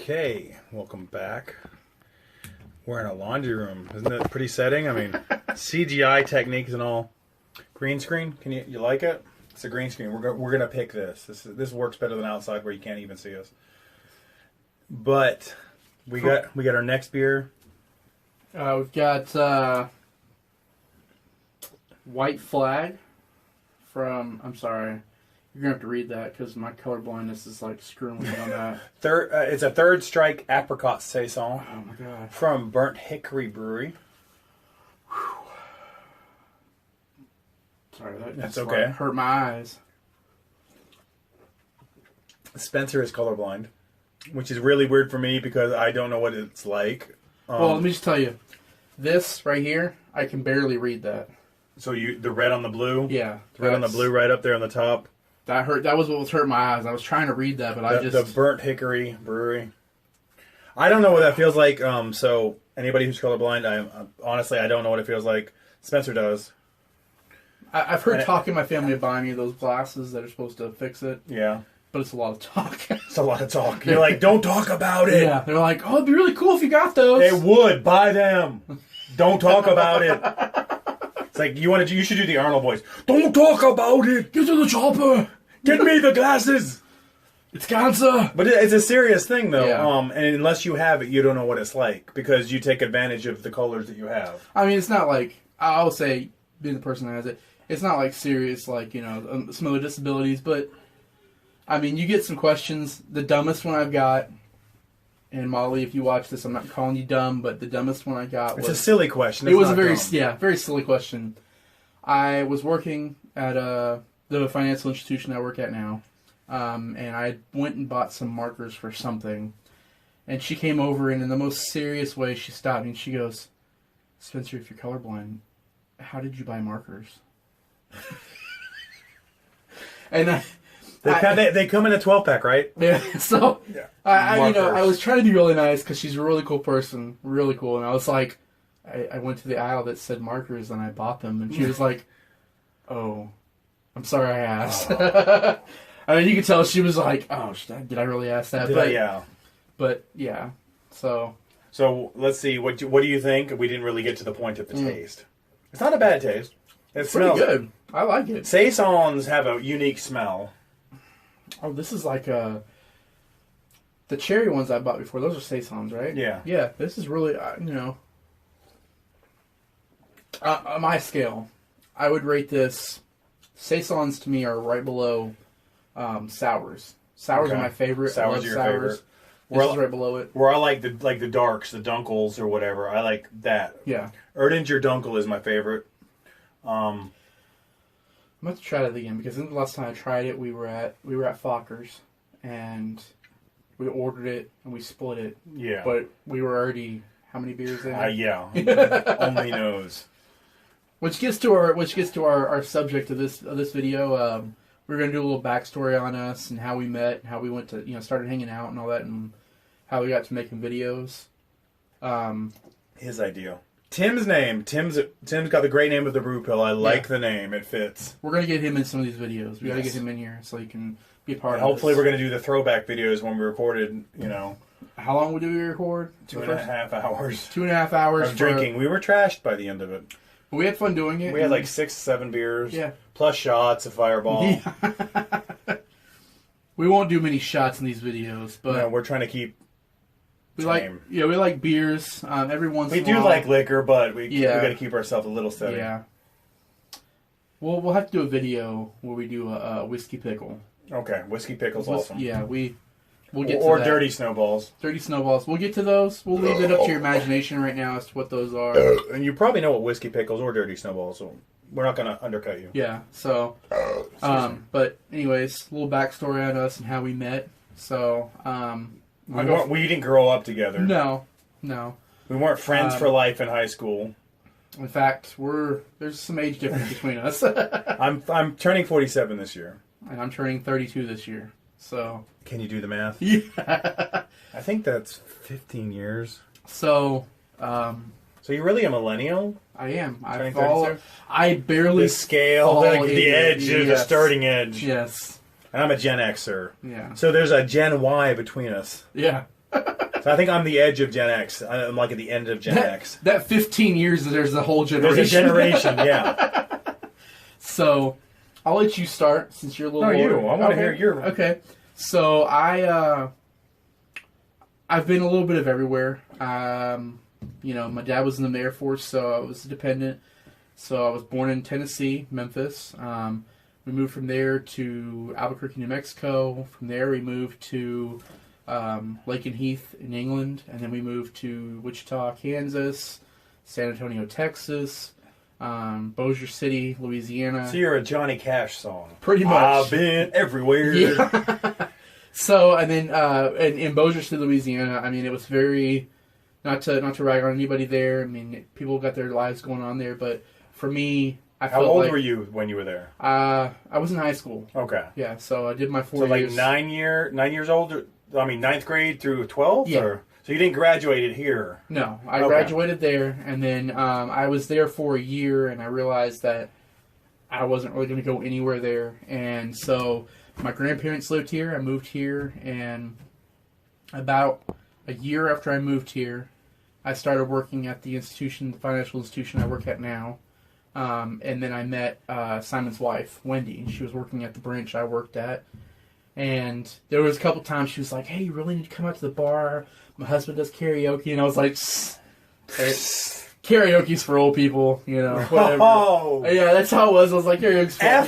Okay, welcome back. We're in a laundry room. Isn't that a pretty setting? I mean, CGI techniques and all. Green screen? Can you like it? It's a green screen. We're gonna pick this. This works better than outside where you can't even see us. But we got our next beer. We've got White Flag from. I'm sorry. You're going to have to read that because my colorblindness is like screwing me on that. It's a Third Strike Apricot Saison. Oh my god. From Burnt Hickory Brewery. Sorry, that's okay. Like hurt my eyes. Spencer is colorblind, which is really weird for me because I don't know what it's like. Well, let me just tell you. This right here, I can barely read that. So the red on the blue? Yeah. The red on the blue right up there on the top. That hurt. That was what was hurting my eyes. I was trying to read that, but The Burnt Hickory Brewery. I don't know what that feels like. So anybody who's colorblind, honestly, I don't know what it feels like. Spencer does. I've heard talk in my family of buying me those glasses that are supposed to fix it. Yeah. But it's a lot of talk. It's a lot of talk. You're like, don't talk about it. Yeah. They're like, oh, it'd be really cool if you got those. It would. Buy them. Don't talk about it. It's like, you should do the Arnold voice. Don't talk about it. Get to the chopper. Get me the glasses. It's cancer. But it's a serious thing, though. Yeah. And unless you have it, you don't know what it's like because you take advantage of the colors that you have. I mean, it's not like, I'll say, being the person that has it, it's not like serious, like, some other disabilities, but, I mean, you get some questions. The dumbest one I've got, and Molly, if you watch this, I'm not calling you dumb, but the dumbest one I got was... It's a silly question. It was a very silly question. I was working at the financial institution I work at now, and I went and bought some markers for something, and she came over, and in the most serious way, she stopped me, and she goes, Spencer, if you're colorblind, how did you buy markers? And they come in a 12-pack, right? Yeah. So yeah. I was trying to be really nice because she's a really cool person, really cool. And I was like, I went to the aisle that said markers and I bought them, and she was like, "Oh, I'm sorry I asked." Oh. I mean, you could tell she was like, "Oh, did I really ask that?" But yeah. So let's see. What do you think? We didn't really get to the point of the taste. It's not a bad taste. It smells pretty good. I like it. Saisons have a unique smell. Oh, this is like the cherry ones I bought before. Those are Saisons, right? Yeah. Yeah, this is really, on my scale, I would rate this, Saisons to me are right below sours. Sours are my favorite. Sours are your favorite. This is right below it. Where I like the darks, the dunkles or whatever. I like that. Yeah. Erdinger Dunkel is my favorite. I'm going to try that again because the last time I tried it, we were at Fockers and we ordered it and we split it. Yeah. But we were already how many beers in? Yeah. Only knows. Which gets to our subject of this video. We're going to do a little backstory on us and how we met, and how we went to started hanging out and all that, and how we got to making videos. His idea. Tim's name. Tim's got the great name of TheBrewPill. I like the name. It fits. We're going to get him in some of these videos. We got to get him in here so he can be a part of it. Hopefully we're going to do the throwback videos when we recorded, How long do we record? 2.5 hours. 2.5 hours of drinking. We were trashed by the end of it. But we had fun doing it. We had like 6, 7 beers. Yeah. Plus shots of Fireball. Yeah. We won't do many shots in these videos, but... No, we're trying to keep... We like beers. Every once in a while. We do like liquor, but we got to keep ourselves a little steady. Yeah. We'll have to do a video where we do a whiskey pickle. Okay, whiskey pickle's awesome. Yeah, we'll get to or that. dirty snowballs. Dirty snowballs. We'll get to those. We'll leave it up to your imagination right now as to what those are. And you probably know what whiskey pickles or dirty snowballs, so we're not going to undercut you. Yeah. So, but anyways, a little backstory on us and how we met. So, we didn't grow up together. No. We weren't friends for life in high school. In fact, there's some age difference between us. I'm turning 47 this year. And I'm turning 32 this year. So can you do the math? Yeah. I think that's 15 years. So you're really a millennial? I am. I barely the scale, the edge, the starting edge. Yes. And I'm a Gen Xer. Yeah. So there's a Gen Y between us. Yeah. So I think I'm the edge of Gen X. I'm like at the end of Gen X. That 15 years, there's a whole generation. There's a generation, yeah. So, I'll let you start since you're a little older. I want to hear your... Okay. So, I've been a little bit of everywhere. My dad was in the Air Force, so I was a dependent. So, I was born in Tennessee, Memphis. We moved from there to Albuquerque, New Mexico. From there, we moved to Lake and Heath in England. And then we moved to Wichita, Kansas, San Antonio, Texas, Bossier City, Louisiana. So you're a Johnny Cash song. Pretty much. I've been everywhere. Yeah. So, and then in Bossier City, Louisiana, I mean, it was very, not to rag on anybody there. I mean, people got their lives going on there. But for me, How old were you when you were there? I was in high school. Okay. Yeah, so I did my 4 years. So like 9 years old? I mean, 9th grade through 12th? Yeah. Or? So you didn't graduate here? No, I graduated there, and then I was there for a year, and I realized that I wasn't really going to go anywhere there. And so my grandparents lived here. I moved here, and about a year after I moved here, I started working at the financial institution I work at now. And then I met Simon's wife, Wendy. She was working at the branch I worked at. And there was a couple times she was like, hey, you really need to come out to the bar. My husband does karaoke. And I was like, karaoke's for old people, whatever. Oh. Yeah, that's how it was. I was like, karaoke's for old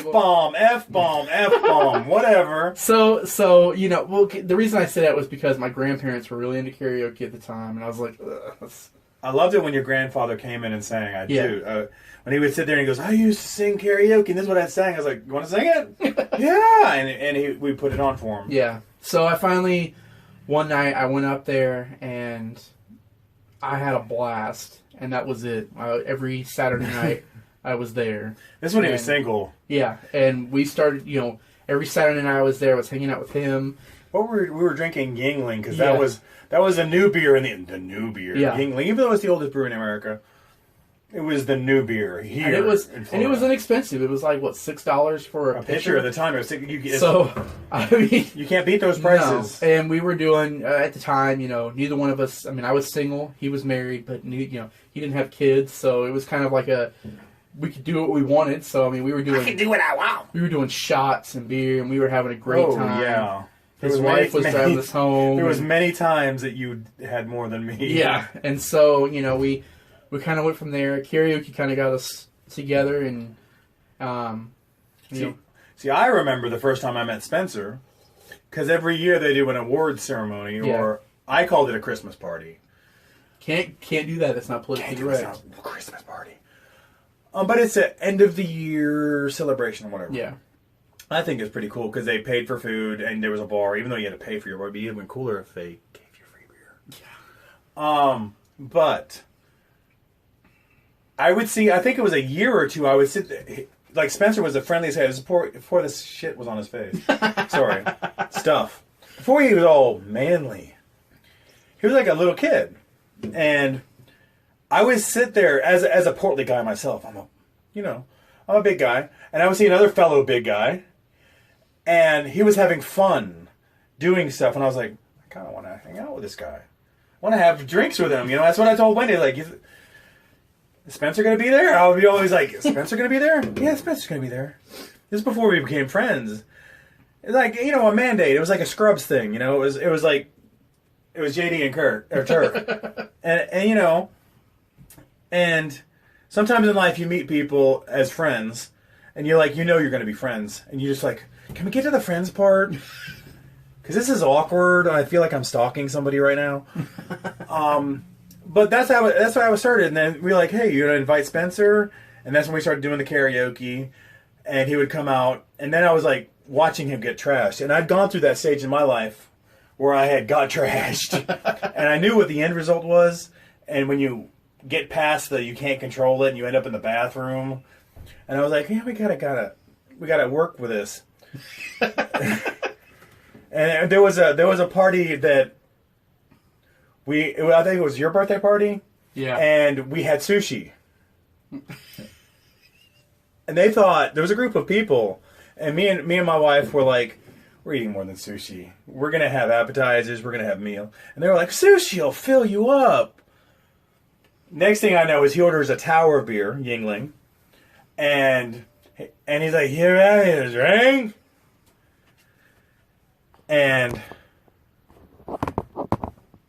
people. F-bomb, whatever. So the reason I said that was because my grandparents were really into karaoke at the time. And I was like, ugh. I loved it when your grandfather came in and sang. Do. When he would sit there and he goes, I used to sing karaoke, and this is what I sang. I was like, you want to sing it? Yeah. And we put it on for him. Yeah. So I finally, one night, I went up there, and I had a blast. And that was it. Every Saturday night, I was there. This one he was single. Yeah. And we started, every Saturday night I was there. I was hanging out with him. We were drinking Yingling, because that was a new beer in the new beer. Yeah. Yingling, even though it's the oldest brew in America, it was the new beer here. And it was inexpensive. It was like $6 for a pitcher at the time. It was, you can't beat those prices. No. And we were doing at the time. Neither one of us. I mean, I was single. He was married, but he didn't have kids. So it was kind of like we could do what we wanted. So I mean, we were doing. I can do what I want. We were doing shots and beer, and we were having a great time. Yeah. His wife was driving us home. There was many times that you had more than me. Yeah, and so we kind of went from there. Karaoke kind of got us together, and See, I remember the first time I met Spencer, because every year they do an awards ceremony, or I called it a Christmas party. Can't do that. That's not politically correct. It's not a Christmas party. But it's an end of the year celebration or whatever. Yeah. I think it's pretty cool because they paid for food and there was a bar, even though you had to pay for your bar. It'd be even cooler if they gave you free beer. Yeah. But I think it was a year or two, I would sit there. Like, Spencer was the friendliest guy. It was before this shit was on his face. Sorry. Stuff. Before he was all manly. He was like a little kid. And I would sit there as a portly guy myself. I'm a big guy. And I would see another fellow big guy. And he was having fun doing stuff. And I was like, I kind of want to hang out with this guy. I want to have drinks with him. That's what I told Wendy. Like, is Spencer going to be there? I would be always like, is Spencer going to be there? Yeah, Spencer's going to be there. This is before we became friends. It's like, a mandate. It was like a Scrubs thing. It was like, it was JD and Turk. and sometimes in life you meet people as friends. And you're like, you're going to be friends. And you're just like, can we get to the friends part? Because this is awkward. I feel like I'm stalking somebody right now. But that's how I was started. And then we were like, hey, you're going to invite Spencer? And that's when we started doing the karaoke. And he would come out. And then I was like watching him get trashed. And I'd gone through that stage in my life where I had got trashed. And I knew what the end result was. And when you get past you can't control it and you end up in the bathroom. And I was like, yeah, we gotta work with this. And there was a party that I think it was your birthday party. Yeah. And we had sushi. And they thought there was a group of people, and me and my wife were we're eating more than sushi. We're going to have appetizers. We're going to have meal. And they were like, sushi will fill you up. Next thing I know is he orders a tower of beer, Yingling. And he's like, here it is, right? And,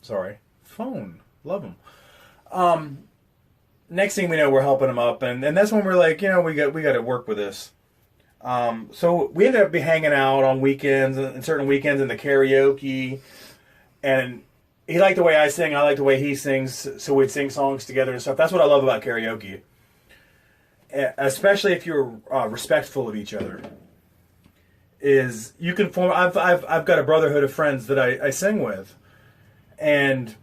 sorry, phone. Love him. Next thing we know, we're helping him up. And that's when we're like, we got to work with this. So we ended up hanging out on weekends, and certain weekends in the karaoke. And he liked the way I sing, I liked the way he sings, so we'd sing songs together and stuff. That's what I love about karaoke. Especially if you're respectful of each other. Is you can form. I've got a brotherhood of friends that I sing with, and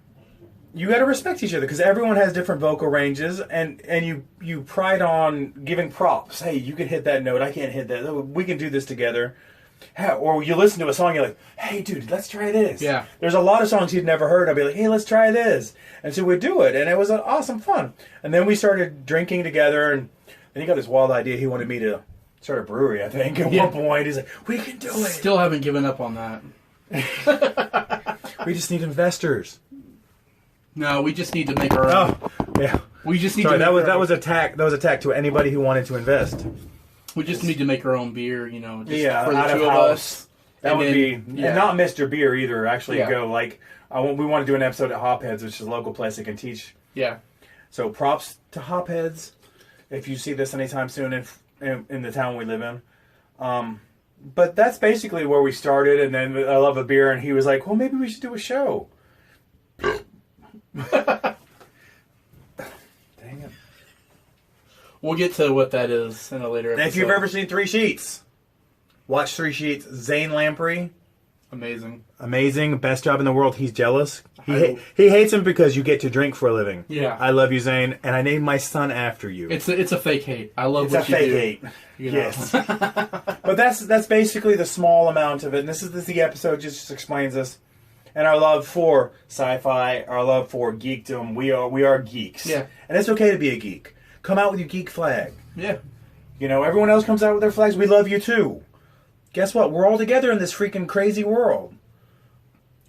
you got to respect each other because everyone has different vocal ranges, and you pride on giving props. Hey, you can hit that note. I can't hit that. We can do this together. Or you listen to a song, you're like, hey, dude, let's try this. Yeah. There's a lot of songs you'd never heard. I'd be like, hey, let's try this. And so we'd do it, and it was an awesome fun. And then we started drinking together, and then he got this wild idea. He wanted me to start a brewery, I think, at one point. He's like, we can do it. Still haven't given up on that. We just need investors. No, we just need to make our own. Oh, yeah. We just need Sorry, to make that was attack to anybody who wanted to invest. We just need to make our own beer, just for the out two of of house. us. That would be, yeah. and not Mr. Beer either. Actually, Yeah. go like we want to do an episode at Hopheads, which is a local place that can teach. Yeah. So props to Hopheads, if you see this anytime soon in the town we live in. But that's basically where we started, and then I love a beer, and he was like, well, maybe we should do a show. Dang it. We'll get to what that is in a later episode. And if you've ever seen Three Sheets, watch Three Sheets. Zane Lamprey. Amazing. Best job in the world. He's jealous. He hates him because you get to drink for a living. Yeah. I love you, Zane, and I named my son after you. It's a fake hate. I love It's what a you fake do. hate. You know. Yes. But that's basically the small amount of it. And this is the episode just explains this. And our love for sci-fi, our love for geekdom. We are geeks. Yeah. And it's okay to be a geek. Come out with your geek flag. Yeah. Everyone else comes out with their flags. We love you too. Guess what? We're all together in this freaking crazy world.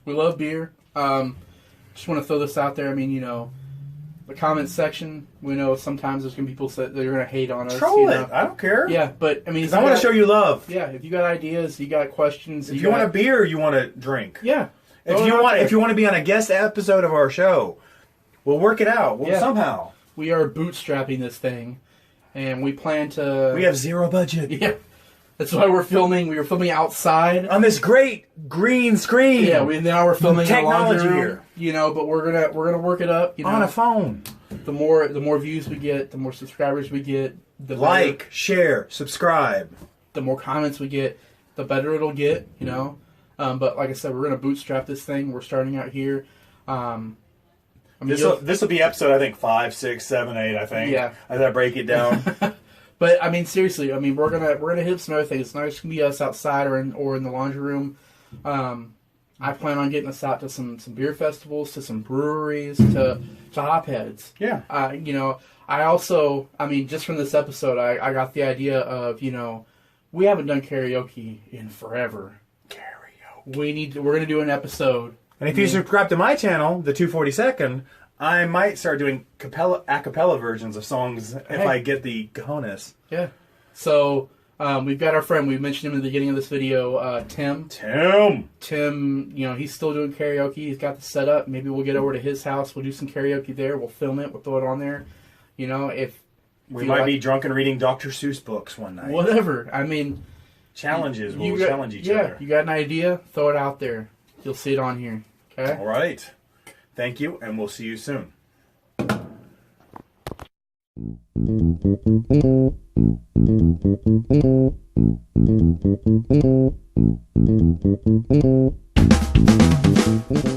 We love beer. Just want to throw this out there. I mean, the comments section, we know sometimes there's going to be people that they're going to hate on us. Troll it. I don't care. Yeah, but I mean... Because I want to show you love. Yeah, if you got ideas, you got questions... If you want a beer, you want to drink. Yeah. If you want to be on a guest episode of our show, we'll work it out. Somehow. We are bootstrapping this thing, and we plan to... We have zero budget. Yeah. That's why we're filming. We were filming outside on this great green screen. Yeah, now we're filming technology in a laundry room, but we're gonna work it up. On a phone. The more views we get, the more subscribers we get. The like, better, share, subscribe. The more comments we get, the better it'll get. But like I said, we're gonna bootstrap this thing. We're starting out here. This will be episode, I think, 5, 6, 7, 8. I think. Yeah. As I break it down. But I mean, seriously, we're gonna hit some other things. It's not just gonna be us outside or in the laundry room. I plan on getting us out to some beer festivals, to some breweries, to Hopheads. Yeah. I also, just from this episode, I got the idea of we haven't done karaoke in forever. We're gonna do an episode. And if you subscribe to my channel, the 242nd. I might start doing a cappella versions of songs if I get the cojones. Yeah. So, we've got our friend, we mentioned him in the beginning of this video, Tim. Tim, he's still doing karaoke. He's got the setup. Maybe we'll get over to his house. We'll do some karaoke there. We'll film it. We'll throw it on there. If we might be drunk and reading Dr. Seuss books one night. Whatever. Challenges. We'll challenge each other. You got an idea? Throw it out there. You'll see it on here. Okay? All right. Thank you, and we'll see you soon.